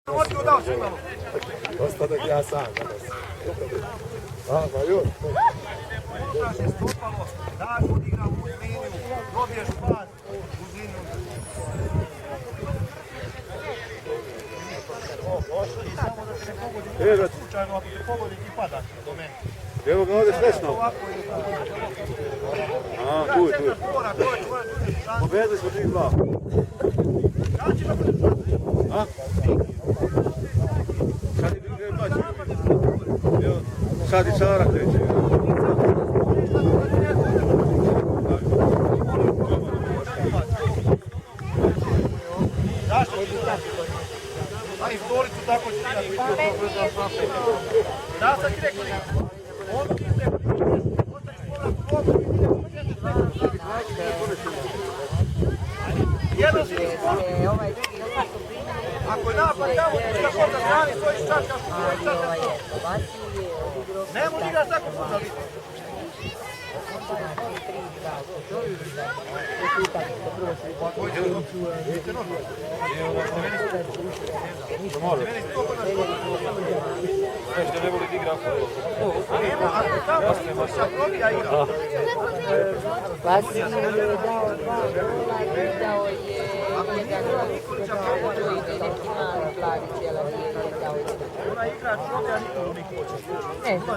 Odgovor dao si imamo. Ostanak ja sam danas. Pa još. Unutraš je stopalo, daš odigra u liniju, dobiješ pad u liniju. I samo da se ne pogodi, slučajno ako se pogodi ti padaš do mene. Evo ga ovdje svesno. A, tu je. Pobedili smo 3-2. A? Sad je drugi bačio. Evo, sad i Sara kreće. Zašto ti tako? A i stolicu tako ću ti da da sad ti rekao on ti treba jedno si mi spolu. Ako je napad tamo, pušta kod na strani, stojiš čačkaš, stojiš čačkaš. Ne može igrati tako puta vidjeti. Vasilij je dao 2 gola i dao je jedan neki mali plavi cijela nije dao jedan. Ona igrač ovdje, a niko Nikolić. Ne znam.